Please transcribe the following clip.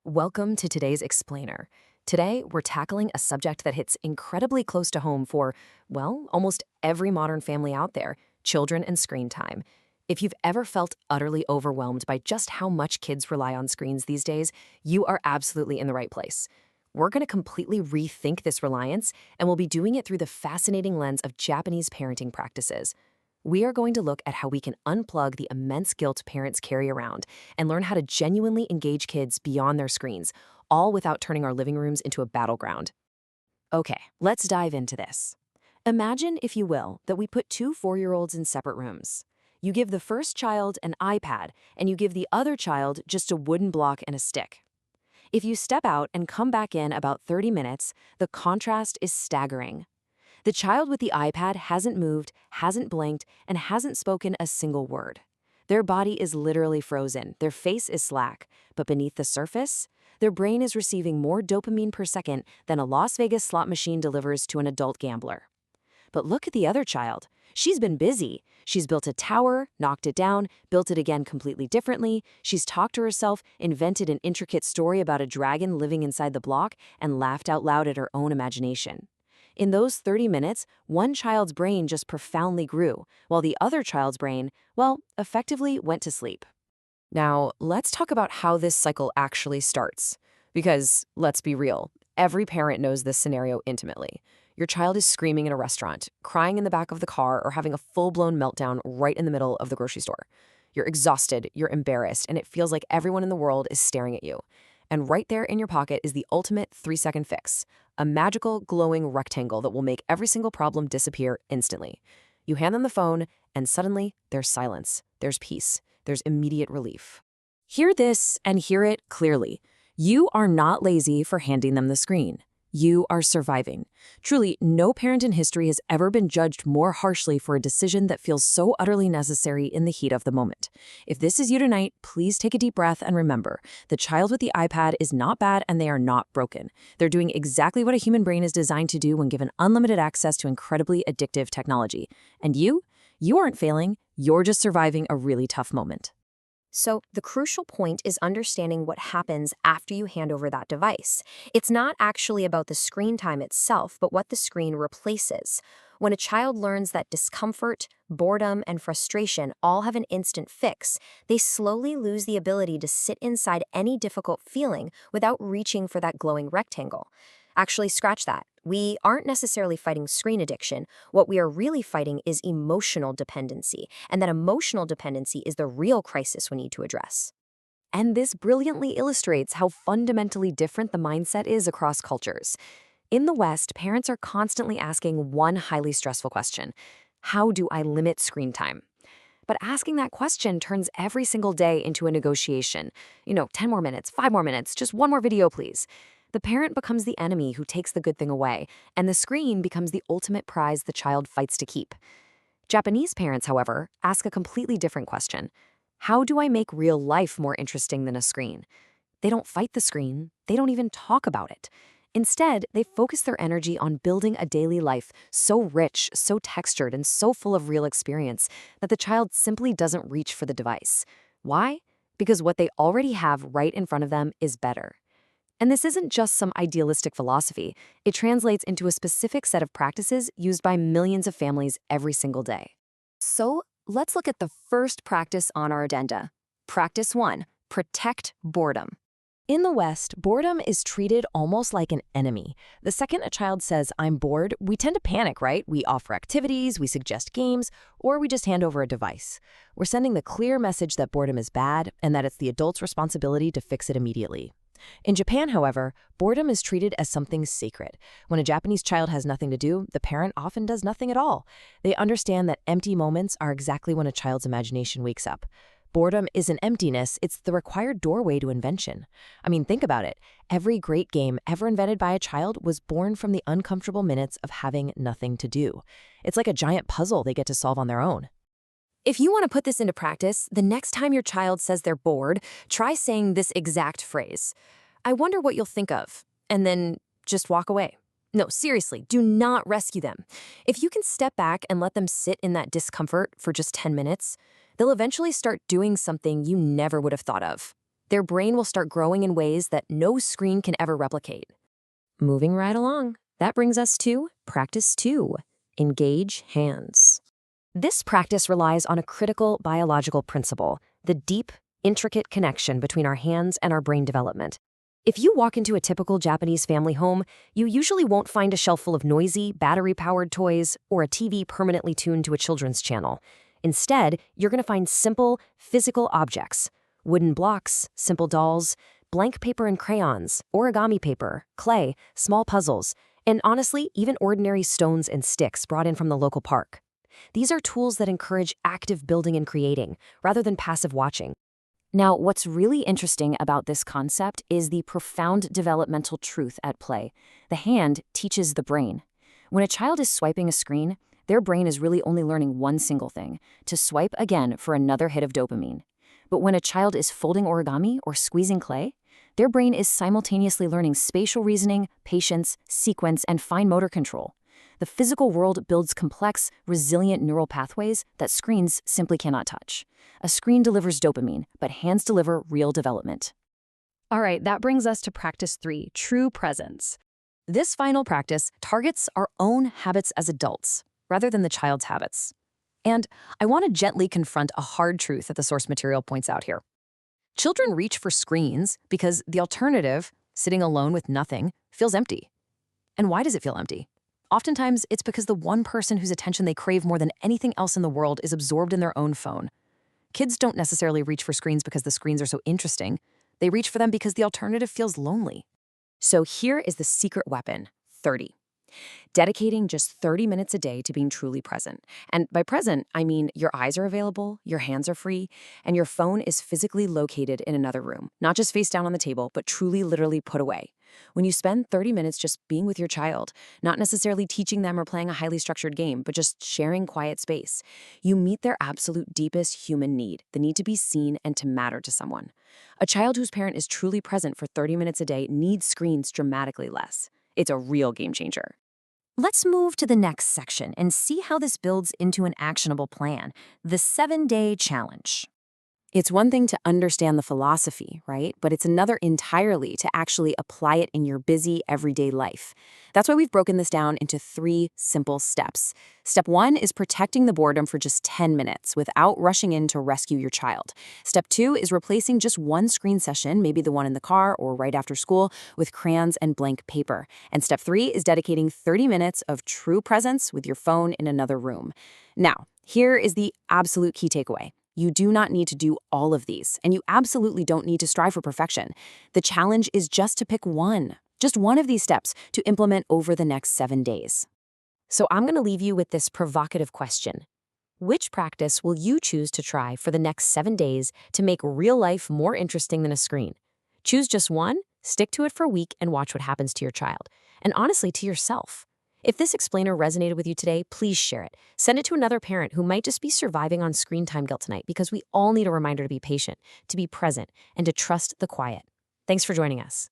Welcome to today's Explainer. Today, we're tackling a subject that hits incredibly close to home for, well, almost every modern family out there: children and screen time. If you've ever felt utterly overwhelmed by just how much kids rely on screens these days, you are absolutely in the right place. We're going to completely rethink this reliance, and we'll be doing it through the fascinating lens of Japanese parenting practices. We are going to look at how we can unplug the immense guilt parents carry around and learn how to genuinely engage kids beyond their screens, all without turning our living rooms into a battleground. Okay, let's dive into this. Imagine, if you will, that we put two 4-year-olds in separate rooms. You give the first child an iPad, and you give the other child just a wooden block and a stick. If you step out and come back in about 30 minutes, the contrast is staggering. The child with the iPad hasn't moved, hasn't blinked, and hasn't spoken a single word. Their body is literally frozen, their face is slack, but beneath the surface, their brain is receiving more dopamine per second than a Las Vegas slot machine delivers to an adult gambler. But look at the other child. She's been busy. She's built a tower, knocked it down, built it again completely differently. She's talked to herself, invented an intricate story about a dragon living inside the block, and laughed out loud at her own imagination. In those 30 minutes, one child's brain just profoundly grew, while the other child's brain, well, effectively went to sleep. Now, let's talk about how this cycle actually starts. Because, let's be real, every parent knows this scenario intimately. Your child is screaming in a restaurant, crying in the back of the car, or having a full-blown meltdown right in the middle of the grocery store. You're exhausted, you're embarrassed, and it feels like everyone in the world is staring at you. And right there in your pocket is the ultimate 3-second fix, a magical, glowing rectangle that will make every single problem disappear instantly. You hand them the phone, and suddenly there's silence, there's peace, there's immediate relief. Hear this and hear it clearly. You are not lazy for handing them the screen. You are surviving. Truly, no parent in history has ever been judged more harshly for a decision that feels so utterly necessary in the heat of the moment. If this is you tonight, please take a deep breath and remember, the child with the iPad is not bad and they are not broken. They're doing exactly what a human brain is designed to do when given unlimited access to incredibly addictive technology. And you aren't failing, you're just surviving a really tough moment. So the crucial point is understanding what happens after you hand over that device. It's not actually about the screen time itself, but what the screen replaces. When a child learns that discomfort, boredom, and frustration all have an instant fix, they slowly lose the ability to sit inside any difficult feeling without reaching for that glowing rectangle. Actually, scratch that. We aren't necessarily fighting screen addiction. What we are really fighting is emotional dependency, and that emotional dependency is the real crisis we need to address. And this brilliantly illustrates how fundamentally different the mindset is across cultures. In the West, parents are constantly asking one highly stressful question: how do I limit screen time? But asking that question turns every single day into a negotiation. 10 more minutes, 5 more minutes, just one more video, please. The parent becomes the enemy who takes the good thing away, and the screen becomes the ultimate prize the child fights to keep. Japanese parents, however, ask a completely different question. How do I make real life more interesting than a screen? They don't fight the screen. They don't even talk about it. Instead, they focus their energy on building a daily life so rich, so textured, and so full of real experience that the child simply doesn't reach for the device. Why? Because what they already have right in front of them is better. And this isn't just some idealistic philosophy. It translates into a specific set of practices used by millions of families every single day. So, let's look at the first practice on our addenda. Practice 1. Protect boredom. In the West, boredom is treated almost like an enemy. The second a child says, "I'm bored," we tend to panic, right? We offer activities, we suggest games, or we just hand over a device. We're sending the clear message that boredom is bad and that it's the adult's responsibility to fix it immediately. In Japan, however, boredom is treated as something sacred. When a Japanese child has nothing to do, the parent often does nothing at all. They understand that empty moments are exactly when a child's imagination wakes up. Boredom isn't emptiness, it's the required doorway to invention. I mean, think about it. Every great game ever invented by a child was born from the uncomfortable minutes of having nothing to do. It's like a giant puzzle they get to solve on their own. If you want to put this into practice, the next time your child says they're bored, try saying this exact phrase: "I wonder what you'll think of," and then just walk away. No, seriously, do not rescue them. If you can step back and let them sit in that discomfort for just 10 minutes, they'll eventually start doing something you never would have thought of. Their brain will start growing in ways that no screen can ever replicate. Moving right along, that brings us to practice 2, engage hands. This practice relies on a critical biological principle, the deep, intricate connection between our hands and our brain development. If you walk into a typical Japanese family home, you usually won't find a shelf full of noisy, battery-powered toys or a TV permanently tuned to a children's channel. Instead, you're going to find simple, physical objects: wooden blocks, simple dolls, blank paper and crayons, origami paper, clay, small puzzles, and honestly, even ordinary stones and sticks brought in from the local park. These are tools that encourage active building and creating, rather than passive watching. Now, what's really interesting about this concept is the profound developmental truth at play. The hand teaches the brain. When a child is swiping a screen, their brain is really only learning one single thing: to swipe again for another hit of dopamine. But when a child is folding origami or squeezing clay, their brain is simultaneously learning spatial reasoning, patience, sequence, and fine motor control. The physical world builds complex, resilient neural pathways that screens simply cannot touch. A screen delivers dopamine, but hands deliver real development. All right, that brings us to practice 3, true presence. This final practice targets our own habits as adults, rather than the child's habits. And I want to gently confront a hard truth that the source material points out here. Children reach for screens because the alternative, sitting alone with nothing, feels empty. And why does it feel empty? Oftentimes, it's because the one person whose attention they crave more than anything else in the world is absorbed in their own phone. Kids don't necessarily reach for screens because the screens are so interesting. They reach for them because the alternative feels lonely. So here is the secret weapon: 30. Dedicating just 30 minutes a day to being truly present. And by present, I mean your eyes are available, your hands are free, and your phone is physically located in another room. Not just face down on the table, but truly literally put away. When you spend 30 minutes just being with your child, not necessarily teaching them or playing a highly structured game, but just sharing quiet space, you meet their absolute deepest human need, the need to be seen and to matter to someone. A child whose parent is truly present for 30 minutes a day needs screens dramatically less. It's a real game changer. Let's move to the next section and see how this builds into an actionable plan: the 7-day challenge. It's one thing to understand the philosophy, right? But it's another entirely to actually apply it in your busy, everyday life. That's why we've broken this down into 3 simple steps. Step 1 is protecting the boredom for just 10 minutes without rushing in to rescue your child. Step 2 is replacing just one screen session, maybe the one in the car or right after school, with crayons and blank paper. And step 3 is dedicating 30 minutes of true presence with your phone in another room. Now, here is the absolute key takeaway. You do not need to do all of these, and you absolutely don't need to strive for perfection. The challenge is just to pick just one of these steps to implement over the next 7 days. So I'm going to leave you with this provocative question. Which practice will you choose to try for the next 7 days to make real life more interesting than a screen? Choose just one, stick to it for a week, and watch what happens to your child. And honestly, to yourself. If this explainer resonated with you today, please share it. Send it to another parent who might just be surviving on screen time guilt tonight, because we all need a reminder to be patient, to be present, and to trust the quiet. Thanks for joining us.